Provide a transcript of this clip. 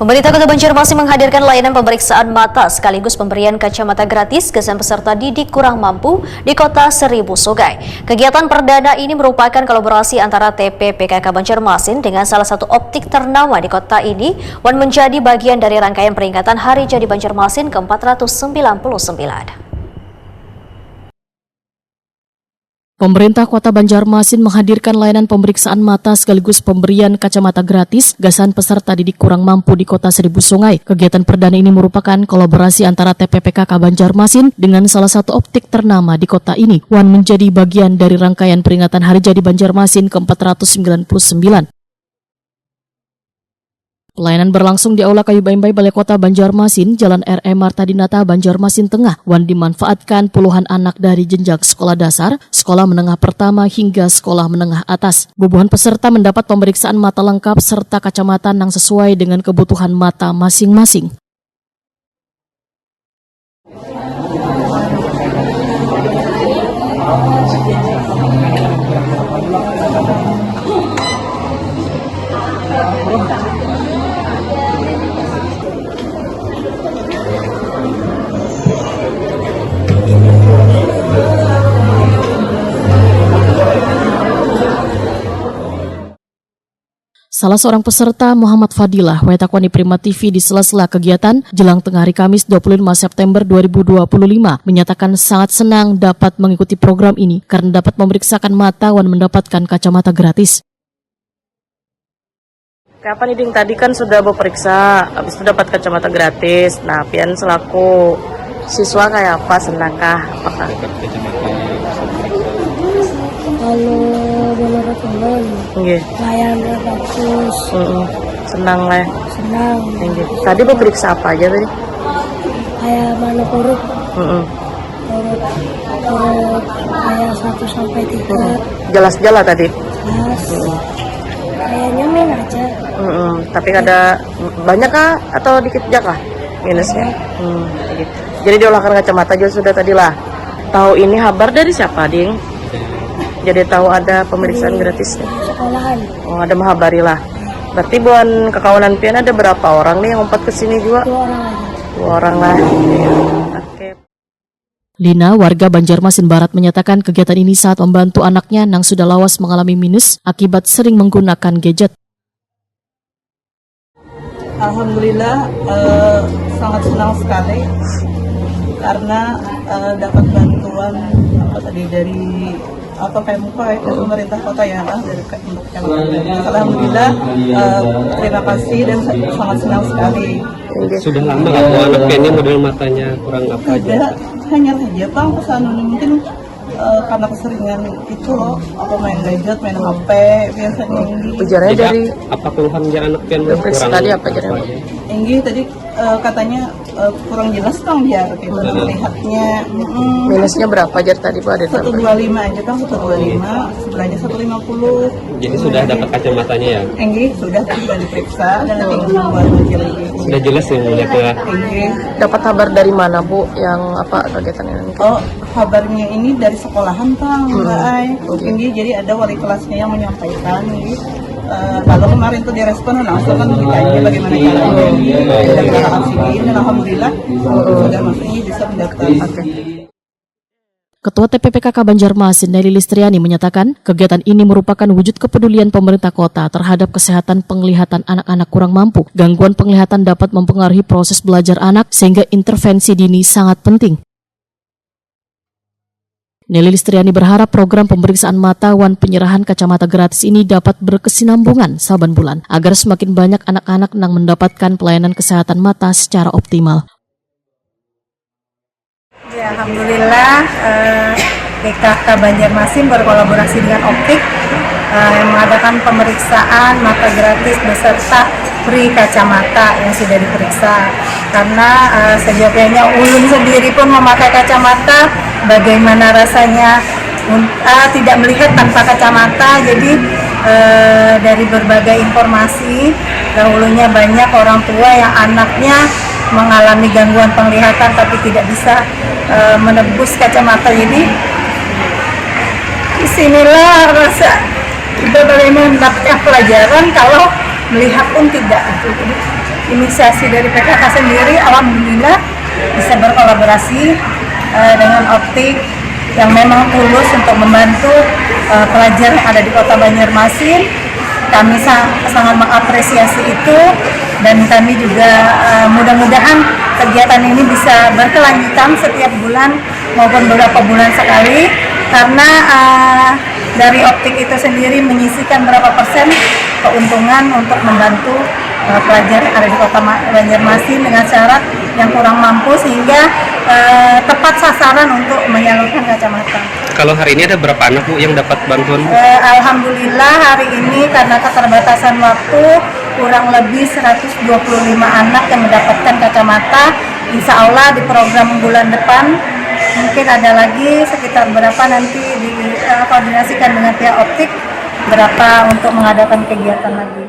Pemerintah Kota Banjarmasin menghadirkan layanan pemeriksaan mata sekaligus pemberian kacamata gratis kesan peserta didik kurang mampu di Kota Seribu Sungai. Kegiatan perdana ini merupakan kolaborasi antara TPPKK Banjarmasin dengan salah satu optik ternama di kota ini dan menjadi bagian dari rangkaian peringatan Hari Jadi Banjarmasin ke-499. Pemerintah Kota Banjarmasin menghadirkan layanan pemeriksaan mata sekaligus pemberian kacamata gratis gasan peserta didik kurang mampu di Kota Seribu Sungai. Kegiatan perdana ini merupakan kolaborasi antara TPPKK Banjarmasin dengan salah satu optik ternama di kota ini, dan menjadi bagian dari rangkaian peringatan Hari Jadi Banjarmasin ke-499. Pelayanan berlangsung di Aula Kayu Baimbai Balai Kota Banjarmasin, Jalan R.E. Marta Dinata, Banjarmasin Tengah, dan dimanfaatkan puluhan anak dari jenjang sekolah dasar, sekolah menengah pertama hingga sekolah menengah atas. Bubuhan peserta mendapat pemeriksaan mata lengkap serta kacamata yang sesuai dengan kebutuhan mata masing-masing. Salah seorang peserta, Muhammad Fadilah, Wetakwani Prima TV di sela-sela kegiatan jelang tengah hari Kamis 25 September 2025, menyatakan sangat senang dapat mengikuti program ini karena dapat memeriksakan mata dan mendapatkan kacamata gratis. Kapan Iding tadi kan sudah periksa, habis itu dapat kacamata gratis. Nah, pian selaku siswa kayak apa, senangkah? Apakah? Kalau menurut teman, layannya bagus. Senang lah. Senang. Tadi periksa apa aja tadi? Kayak mana huruf? Huruf kayak 1 sampai 3. Jelas-jelas tadi. Jelas. Kayaknya min aja. Tapi ada banyak kah atau dikit aja kah minusnya? Gitu. Jadi diolahkan kacamata juga sudah tadi lah. Tahu ini kabar dari siapa, Ding? Jadi tahu ada pemeriksaan gratis nih. Sekolahan. Oh, ada menghabari lah. Berarti buan kekawanan pian ada berapa orang nih yang empat kesini juga? 2 orang aja. 2 orang lah. Oke. Lina, warga Banjarmasin Barat, menyatakan kegiatan ini saat membantu anaknya yang sudah lawas mengalami minus akibat sering menggunakan gadget. Alhamdulillah sangat senang sekali karena dapat bantuan dari PMK pemerintah kota ya dari Alhamdulillah terima kasih dan sangat senang sekali. Sudah lama atau anak ini model matanya kurang apa aja? Hanya saja Pak kesana mungkin karena keseringan itu loh, apa main gadget, main HP biasanya ini. Ujarnya dari apa keluhan anak pian kurang tadi apa aja? Enggi tadi katanya kurang jelas Kang biar gitu melihatnya. Minusnya berapa aja tadi Pak? Ada 125 aja Kang, 125, sebelahnya 150. Jadi sudah dapat kacamatanya ya? Enggi sudah diperiksa dan nanti buat uji lagi. Sudah jelas ya melihat ya? Enggi. Dapat kabar dari mana Bu yang apa kegiatan ini? Oh, kabarnya ini dari sekolahan Kang, Enggi, jadi ada wali kelasnya yang menyampaikan gitu. Lalu kemarin tuh direspon langsung kan ditanya bagaimana caranya mendaftarkan sini dan alhamdulillah sudah masuknya bisa mendaftar. Ketua TPPKK Banjarmasin, Nelly Listriani, menyatakan kegiatan ini merupakan wujud kepedulian pemerintah kota terhadap kesehatan penglihatan anak-anak kurang mampu. Gangguan penglihatan dapat mempengaruhi proses belajar anak sehingga intervensi dini sangat penting. Nelly Listriani berharap program pemeriksaan mata dan penyerahan kacamata gratis ini dapat berkesinambungan saban bulan agar semakin banyak anak-anak yang mendapatkan pelayanan kesehatan mata secara optimal. Ya, alhamdulillah PKK Banjarmasin berkolaborasi dengan Optik yang mengadakan pemeriksaan mata gratis beserta free kacamata yang sudah diperiksa. Karena sejatinya ulun sendiri pun memakai kacamata, bagaimana rasanya tidak melihat tanpa kacamata. Jadi dari berbagai informasi, dahulunya banyak orang tua yang anaknya mengalami gangguan penglihatan tapi tidak bisa menebus kacamata. Jadi disinilah rasa bagaimana mendapatkan pelajaran kalau melihat pun tidak. inisiasi dari PKK sendiri, alhamdulillah bisa berkolaborasi dengan Optik yang memang tulus untuk membantu pelajar yang ada di Kota Banjarmasin. Kami sangat mengapresiasi itu, dan kami juga mudah-mudahan kegiatan ini bisa berkelanjutan setiap bulan maupun beberapa bulan sekali, karena dari Optik itu sendiri menyisihkan berapa persen keuntungan untuk membantu pelajar yang ada di Kota Banjarmasin dengan syarat yang kurang mampu, sehingga tepat sasaran untuk menyalurkan kacamata. Kalau hari ini ada berapa anak Bu yang dapat bantuan? Alhamdulillah hari ini karena keterbatasan waktu kurang lebih 125 anak yang mendapatkan kacamata. Insya Allah di program bulan depan mungkin ada lagi sekitar berapa, nanti dikoordinasikan dengan pihak Optik berapa untuk mengadakan kegiatan lagi.